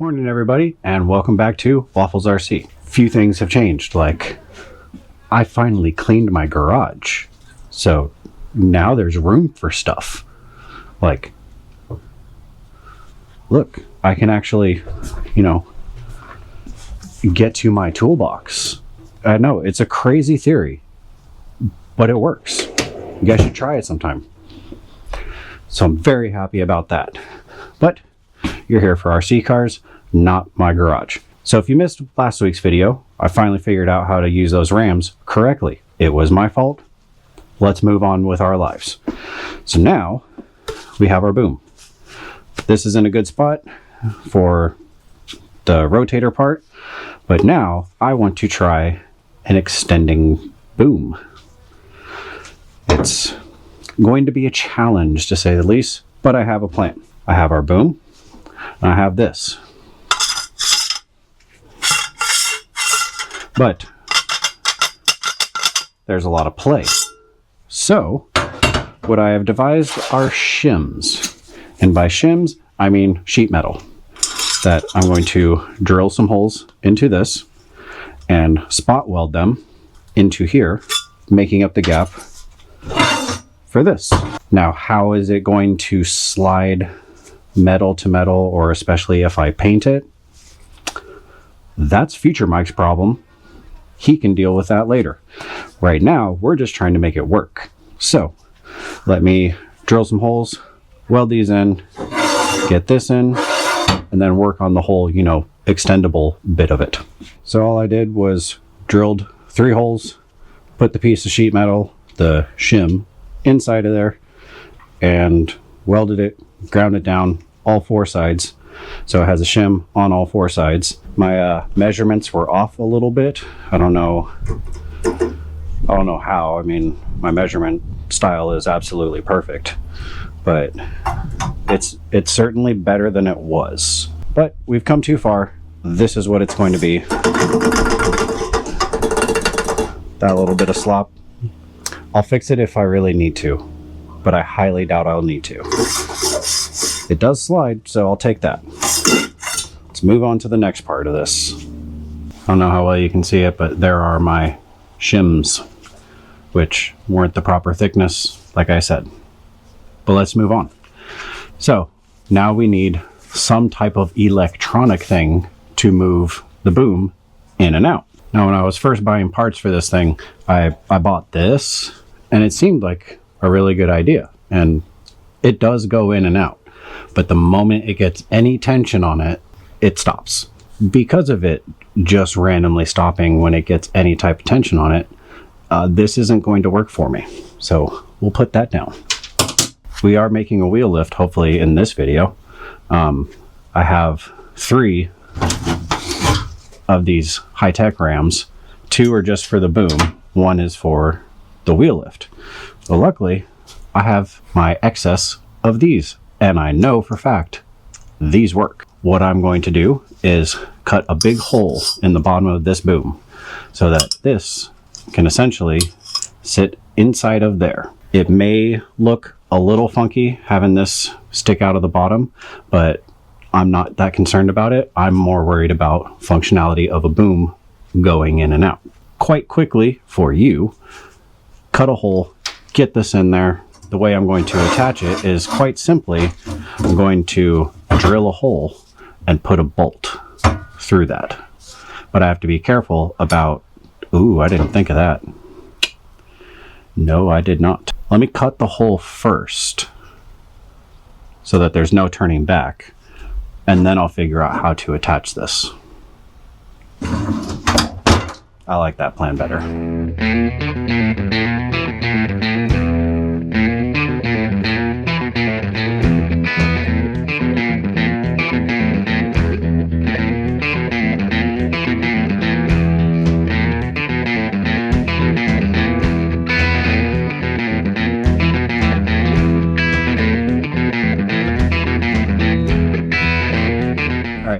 Morning everybody, and welcome back to Waffles RC. Few things have changed, like I finally cleaned my garage, so now there's room for stuff. Like, look, I can actually, get to my toolbox. I know, it's a crazy theory, but it works. You guys should try it sometime. So I'm very happy about that. But you're here for RC cars, not my garage. So if you missed last week's video, I finally figured out how to use those rams correctly. It was my fault. Let's move on with our lives. So now we have our boom. This is in a good spot for the rotator part, but now I want to try an extending boom. It's going to be a challenge to say the least, but I have a plan. I have our boom, and I have this. But there's a lot of play. So what I have devised are shims. And by shims, I mean sheet metal. That I'm going to drill some holes into this and spot weld them into here, making up the gap for this. Now, how is it going to slide metal to metal, or especially if I paint it? That's Future Mike's problem. He can deal with that later. Right now, we're just trying to make it work. So let me drill some holes, weld these in, get this in, and then work on the whole, extendable bit of it. So all I did was drilled 3 holes, put the piece of sheet metal, the shim, inside of there, and welded it, ground it down all 4 sides. So it has a shim on all 4 sides. My measurements were off a little bit. I don't know how. I mean, my measurement style is absolutely perfect, but it's certainly better than it was. But we've come too far. This is what it's going to be. That little bit of slop. I'll fix it if I really need to, but I highly doubt I'll need to. It does slide, so I'll take that. Let's move on to the next part of this. I don't know how well you can see it, but there are my shims, which weren't the proper thickness, like I said. But let's move on. So now we need some type of electronic thing to move the boom in and out. Now, when I was first buying parts for this thing, I bought this, and it seemed like a really good idea. And it does go in and out. But the moment it gets any tension on it, it stops. Because of it just randomly stopping when it gets any type of tension on it, this isn't going to work for me. So we'll put that down. We are making a wheel lift, hopefully, in this video. I have 3 of these high-tech rams. 2 are just for the boom. 1 is for the wheel lift. But luckily, I have my excess of these. And I know for a fact these work. What I'm going to do is cut a big hole in the bottom of this boom so that this can essentially sit inside of there. It may look a little funky having this stick out of the bottom, but I'm not that concerned about it. I'm more worried about functionality of a boom going in and out. Quite quickly for you, cut a hole, get this in there. The way I'm going to attach it is quite simply, I'm going to drill a hole and put a bolt through that. But I have to be careful about, ooh, I didn't think of that. No, I did not. Let me cut the hole first so that there's no turning back, and then I'll figure out how to attach this. I like that plan better.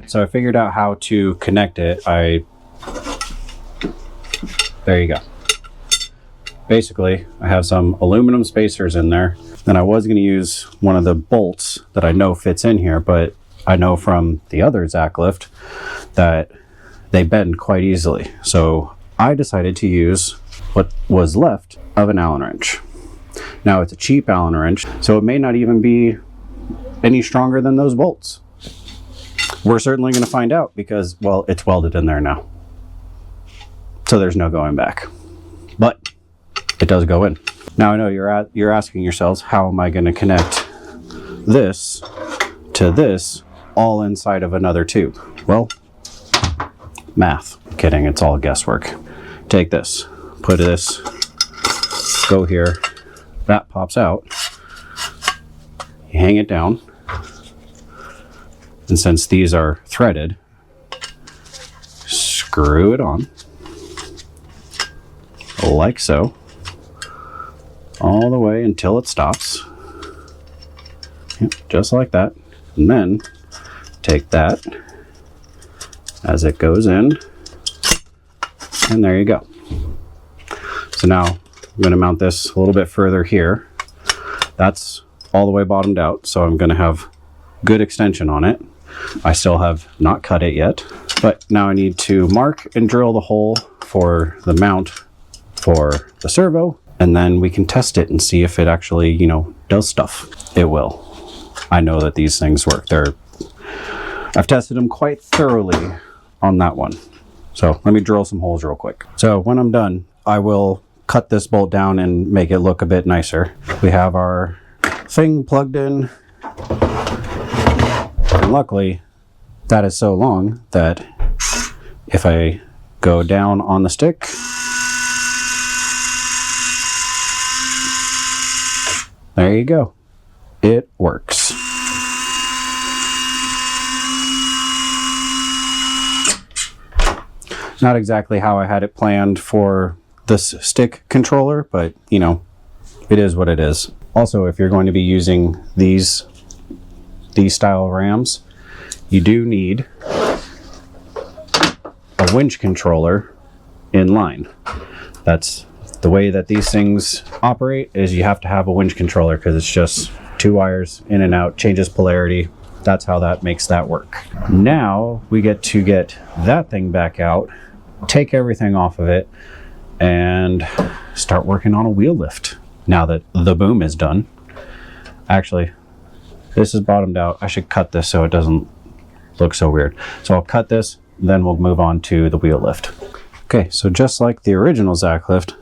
So I figured out how to connect it. There you go. Basically, I have some aluminum spacers in there, and I was going to use one of the bolts that I know fits in here, but I know from the other Zac lift that they bend quite easily. So I decided to use what was left of an Allen wrench. Now it's a cheap Allen wrench, so it may not even be any stronger than those bolts. We're certainly going to find out because, well, it's welded in there now. So there's no going back. But it does go in. Now I know you're asking yourselves, how am I going to connect this to this all inside of another tube? Well, math. Kidding, it's all guesswork. Take this, put this, go here, that pops out. You hang it down. And since these are threaded, screw it on like so, all the way until it stops. Yep, just like that. And then take that as it goes in, and there you go. So now I'm going to mount this a little bit further here. That's all the way bottomed out, so I'm going to have good extension on it. I still have not cut it yet, but now I need to mark and drill the hole for the mount for the servo, and then we can test it and see if it actually, you know, does stuff. It will. I know that these things work. I've tested them quite thoroughly on that one. So let me drill some holes real quick. So when I'm done, I will cut this bolt down and make it look a bit nicer. We have our thing plugged in. And luckily, that is so long that if I go down on the stick, there you go. It works. Not exactly how I had it planned for this stick controller, but you know, it is what it is. Also, if you're going to be using these style rams, you do need a winch controller in line. That's the way that these things operate, is you have to have a winch controller because it's just 2 wires in and out, changes polarity. That's how that makes that work. Now we get to get that thing back out, take everything off of it, and start working on a wheel lift now that the boom is done. Actually, this is bottomed out. I should cut this so it doesn't look so weird. So I'll cut this, then we'll move on to the wheel lift. Okay, so just like the original Zac lift,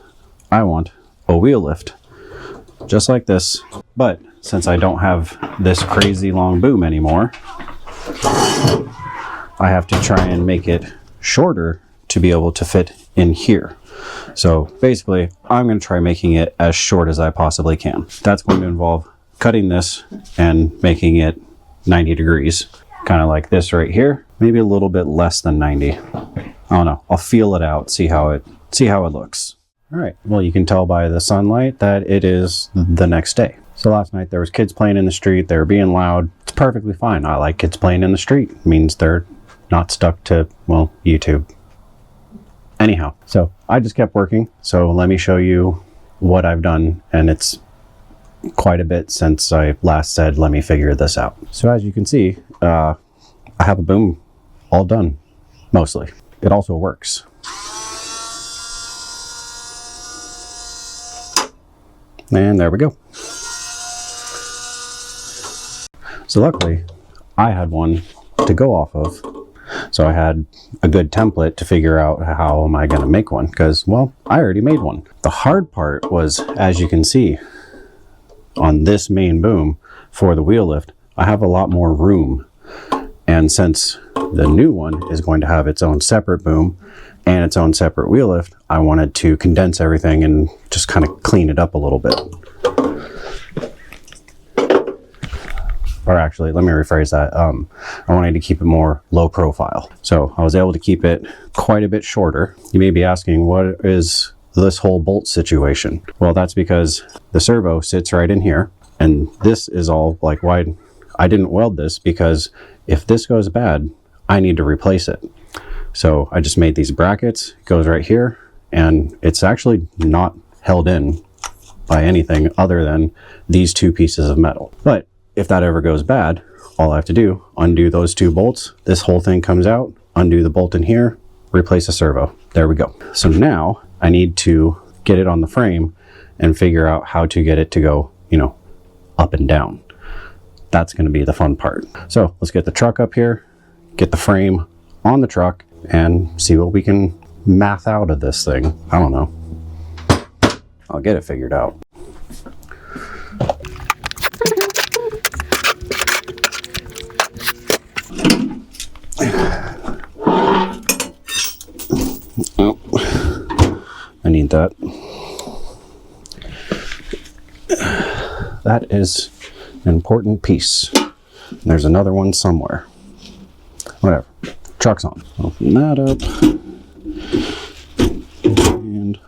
I want a wheel lift just like this, but since I don't have this crazy long boom anymore, I have to try and make it shorter to be able to fit in here. So basically, I'm going to try making it as short as I possibly can. That's going to involve cutting this and making it 90 degrees, kind of like this right here, maybe a little bit less than 90. I don't know. I'll feel it out, see how it looks. All right. Well, you can tell by the sunlight that it is the next day. So last night there was kids playing in the street. They were being loud. It's perfectly fine. I like kids playing in the street. It means they're not stuck to, well, YouTube. Anyhow, so I just kept working. So let me show you what I've done. And it's quite a bit since I last said, let me figure this out. So as you can see, I have a boom all done, mostly. It also works. And there we go. So luckily, I had one to go off of. So I had a good template to figure out how am I going to make one, because, well, I already made one. The hard part was, as you can see, on this main boom for the wheel lift, I have a lot more room. And since the new one is going to have its own separate boom and its own separate wheel lift, I wanted to condense everything and just kind of clean it up a little bit. Or actually, let me rephrase that. I wanted to keep it more low profile. So I was able to keep it quite a bit shorter. You may be asking, what is this whole bolt situation? Well, that's because the servo sits right in here. And this is all like why I didn't weld this, because if this goes bad, I need to replace it. So I just made these brackets, it goes right here, and it's actually not held in by anything other than these two pieces of metal. But if that ever goes bad, all I have to do, undo those 2 bolts, this whole thing comes out, undo the bolt in here, replace the servo. There we go. So now I need to get it on the frame and figure out how to get it to go, you know, up and down. That's going to be the fun part. So let's get the truck up here, get the frame on the truck, and see what we can math out of this thing. I don't know. I'll get it figured out. Oh, I need that. That is an important piece. There's another one somewhere. Whatever. Truck's on. Open that up. And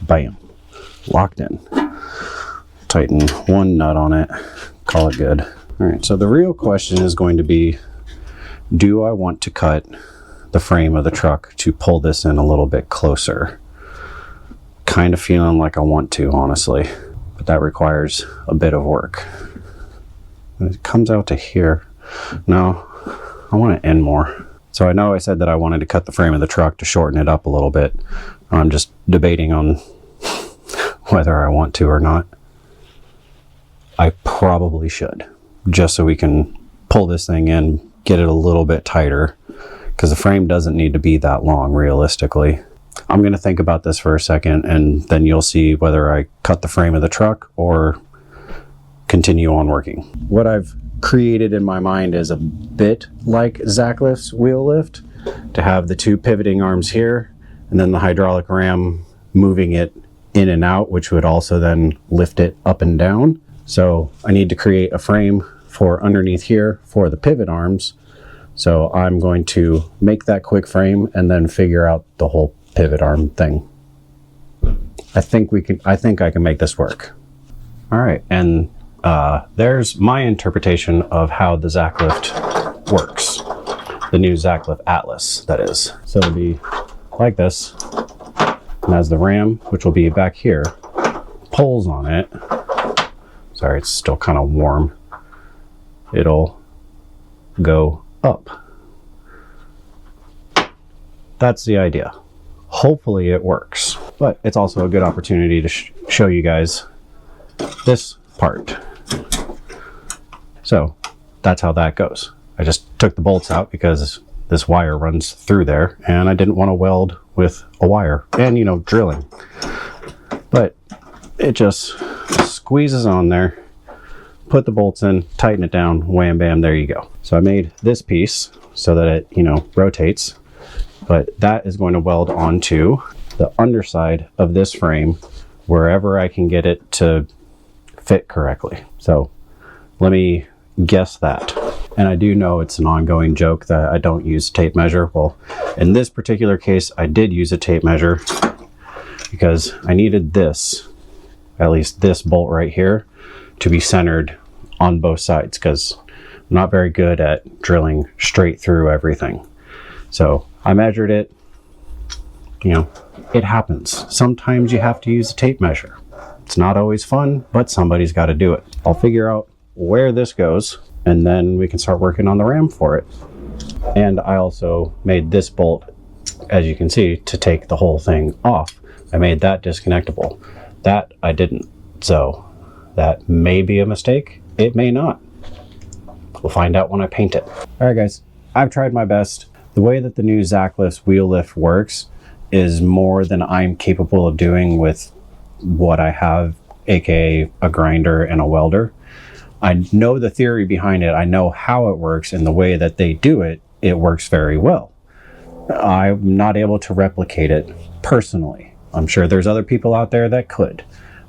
bam. Locked in. Tighten one nut on it. Call it good. Alright, so the real question is going to be, do I want to cut the frame of the truck to pull this in a little bit closer? Kind of feeling like I want to, honestly, but that requires a bit of work. When it comes out to here, no, I want to end more. So I know I said that I wanted to cut the frame of the truck to shorten it up a little bit. I'm just debating on whether I want to or not. I probably should, just so we can pull this thing in, get it a little bit tighter, because the frame doesn't need to be that long realistically. I'm going to think about this for a second, and then you'll see whether I cut the frame of the truck or continue on working. What I've created in my mind is a bit like Zacklift's wheel lift, to have the 2 pivoting arms here and then the hydraulic ram moving it in and out, which would also then lift it up and down. So I need to create a frame for underneath here for the pivot arms. So I'm going to make that quick frame and then figure out the whole pivot arm thing. I think I can make this work. All right, and there's my interpretation of how the Zacklift works. The new Zacklift Atlas, that is. So it'll be like this, and as the ram, which will be back here, pulls on it, sorry, it's still kind of warm, it'll go up. That's the idea. Hopefully it works, but it's also a good opportunity to show you guys this part. So that's how that goes. I just took the bolts out because this wire runs through there and I didn't want to weld with a wire and, you know, drilling, but it just squeezes on there. Put the bolts in, tighten it down, wham bam, there you go. So I made this piece so that it, you know, rotates, but that is going to weld onto the underside of this frame wherever I can get it to fit correctly. So let me guess that. And I do know it's an ongoing joke that I don't use tape measure. Well, in this particular case, I did use a tape measure because I needed this, at least this bolt right here, to be centered on both sides, because I'm not very good at drilling straight through everything. So I measured it. You know, it happens. Sometimes you have to use a tape measure. It's not always fun, but somebody's got to do it. I'll figure out where this goes, and then we can start working on the ram for it. And I also made this bolt, as you can see, to take the whole thing off. I made that disconnectable. That I didn't. So that may be a mistake. It may not. We'll find out when I paint it. All right, guys, I've tried my best. The way that the new Zacklift's wheel lift works is more than I'm capable of doing with what I have, aka a grinder and a welder. I know the theory behind it. I know how it works, and the way that they do it, it works very well. I'm not able to replicate it personally. I'm sure there's other people out there that could,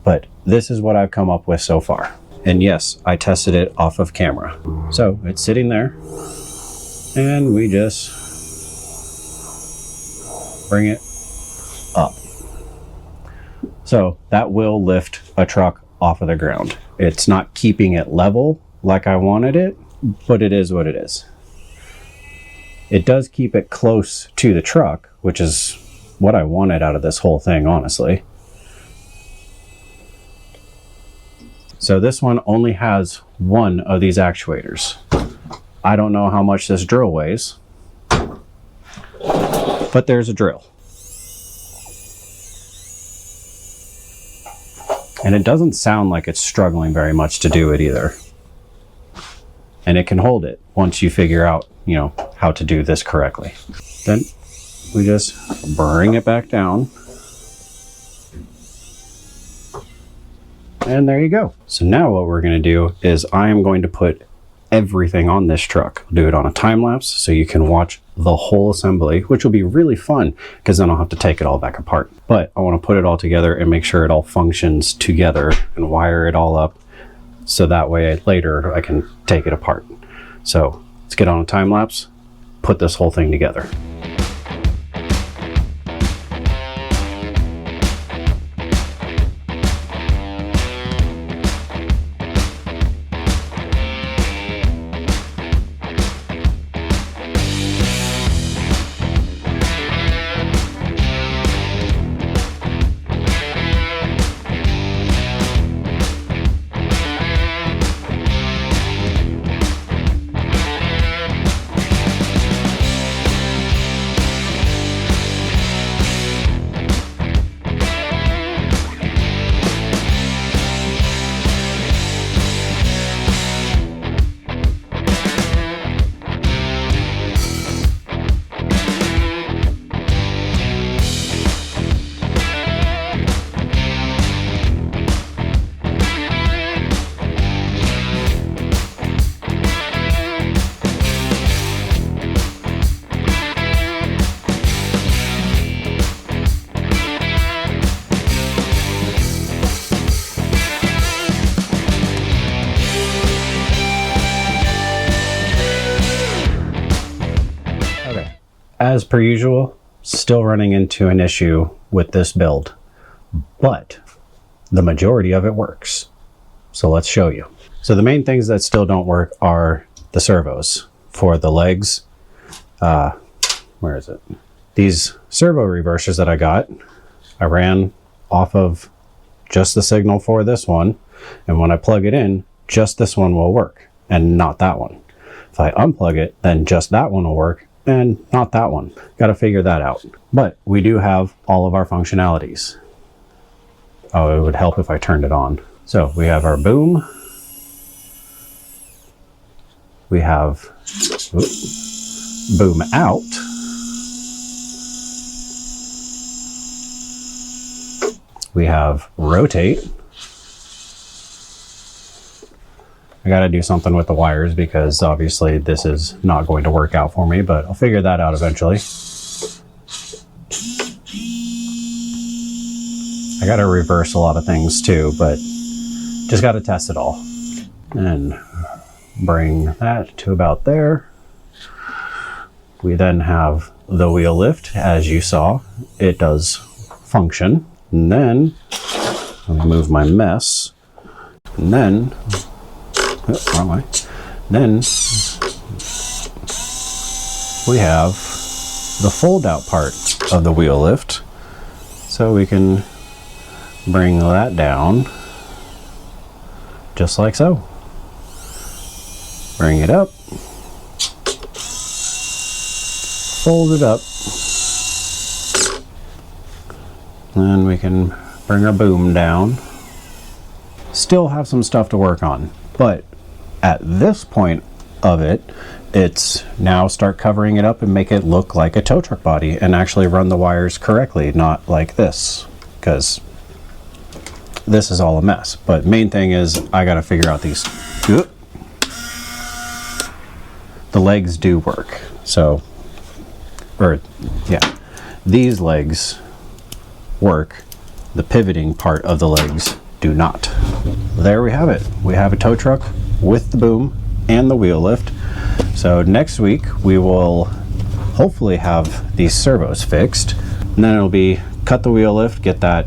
but this is what I've come up with so far. And yes, I tested it off of camera. So it's sitting there, and we just bring it up. So that will lift a truck off of the ground. It's not keeping it level like I wanted it, but it is what it is. It does keep it close to the truck, which is what I wanted out of this whole thing, honestly. So this one only has one of these actuators. I don't know how much this drill weighs, but there's a drill. And it doesn't sound like it's struggling very much to do it either. And it can hold it once you figure out, you know, how to do this correctly. Then we just bring it back down. And there you go. So now what we're going to do is I am going to put everything on this truck. I'll do it on a time lapse so you can watch the whole assembly, which will be really fun because then I'll have to take it all back apart. But I want to put it all together and make sure it all functions together and wire it all up so that way later I can take it apart. So let's get on a time lapse, put this whole thing together. As per usual, still running into an issue with this build, but the majority of it works. So let's show you. So the main things that still don't work are the servos for the legs. Where is it? These servo reversers that I got, I ran off of just the signal for this one. And when I plug it in, just this one will work and not that one. If I unplug it, then just that one will work and not that one. Got to figure that out. But we do have all of our functionalities. Oh, it would help if I turned it on. So we have our boom. We have boom out. We have rotate. I got to do something with the wires because obviously this is not going to work out for me, but I'll figure that out eventually. I got to reverse a lot of things too, but just got to test it all. And bring that to about there. We then have the wheel lift. As you saw, it does function. And then let me move my mess. And then wrong way. Then we have the fold out part of the wheel lift. So we can bring that down just like so. Bring it up. Fold it up. Then we can bring our boom down. Still have some stuff to work on, but at this point of it, it's now start covering it up and make it look like a tow truck body and actually run the wires correctly, not like this, because this is all a mess. But main thing is I got to figure out these. The legs do work. So, these legs work. The pivoting part of the legs do not. There we have it. We have a tow truck with the boom and the wheel lift. So next week we will hopefully have these servos fixed, and then it'll be cut the wheel lift, get that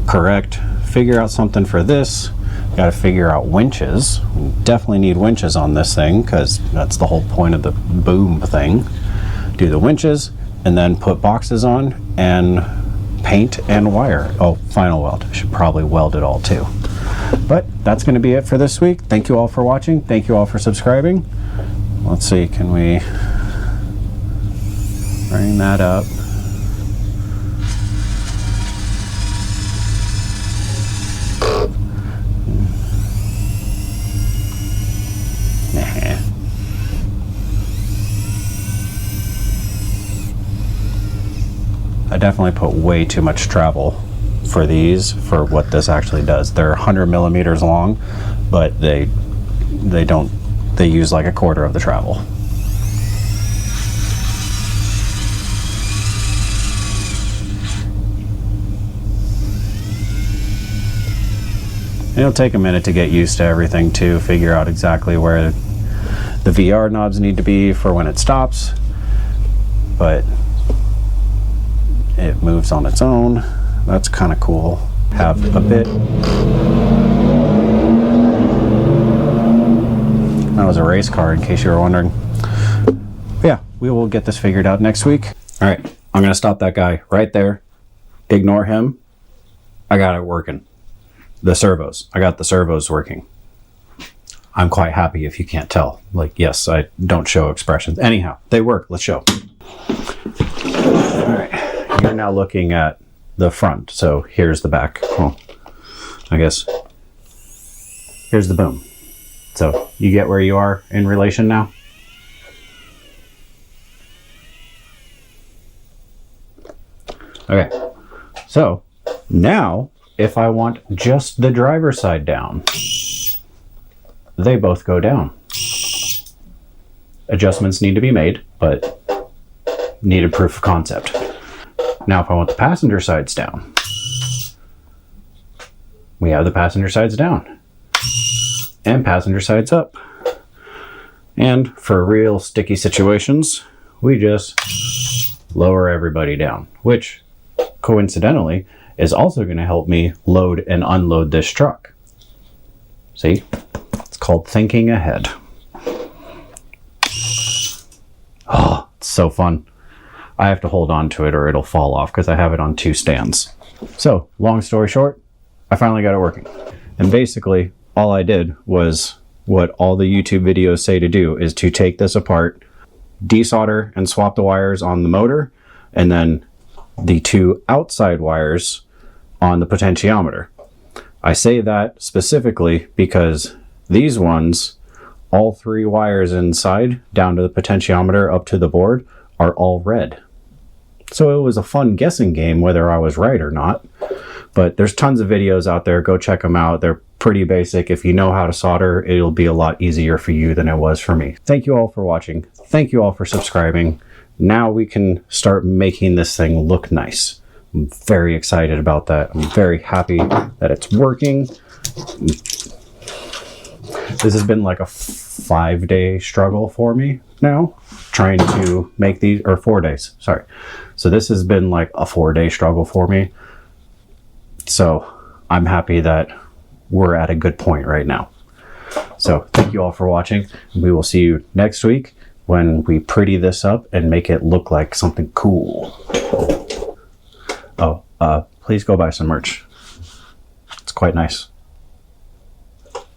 correct, figure out something for this. Got to figure out winches. We definitely need winches on this thing because that's the whole point of the boom thing. Do the winches and then put boxes on and paint and wire. Oh, final weld. I should probably weld it all too. But that's going to be it for this week. Thank you all for watching. Thank you all for subscribing. Let's see, can we bring that up? I definitely put way too much travel for these for what this actually does. They're 100 millimeters long, but they use like a quarter of the travel. It'll take a minute to get used to everything too, figure out exactly where the VR knobs need to be for when it stops, but it moves on its own. That's kind of cool. Have a bit. That was a race car, in case you were wondering. But yeah, we will get this figured out next week. All right, I'm gonna stop that guy right there. Ignore him. I got it working. The servos. I got the servos working. I'm quite happy if you can't tell. Like, yes, I don't show expressions. Anyhow, they work. Let's show. All right. You're now looking at the front, so here's the back. Well, I guess here's the boom. So you get where you are in relation now? Okay, so now if I want just the driver's side down, they both go down. Adjustments need to be made, but needed proof of concept. Now, if I want the passenger sides down, we have the passenger sides down and passenger sides up. And for real sticky situations, we just lower everybody down, which coincidentally is also going to help me load and unload this truck. See, it's called thinking ahead. Oh, it's so fun. I have to hold on to it or it'll fall off because I have it on 2 stands. So, long story short, I finally got it working. And basically, all I did was what all the YouTube videos say to do, is to take this apart, desolder and swap the wires on the motor, and then the 2 outside wires on the potentiometer. I say that specifically because these ones, all 3 wires inside, down to the potentiometer up to the board, are all red. So it was a fun guessing game whether I was right or not. But there's tons of videos out there. Go check them out. They're pretty basic. If you know how to solder, it'll be a lot easier for you than it was for me. Thank you all for watching. Thank you all for subscribing. Now we can start making this thing look nice. I'm very excited about that. I'm very happy that it's working. This has been like a 5-day struggle for me now, trying to make these, or 4 days, sorry. So this has been like a 4-day struggle for me. So I'm happy that we're at a good point right now. So thank you all for watching. We will see you next week when we pretty this up and make it look like something cool. Oh, please go buy some merch. It's quite nice.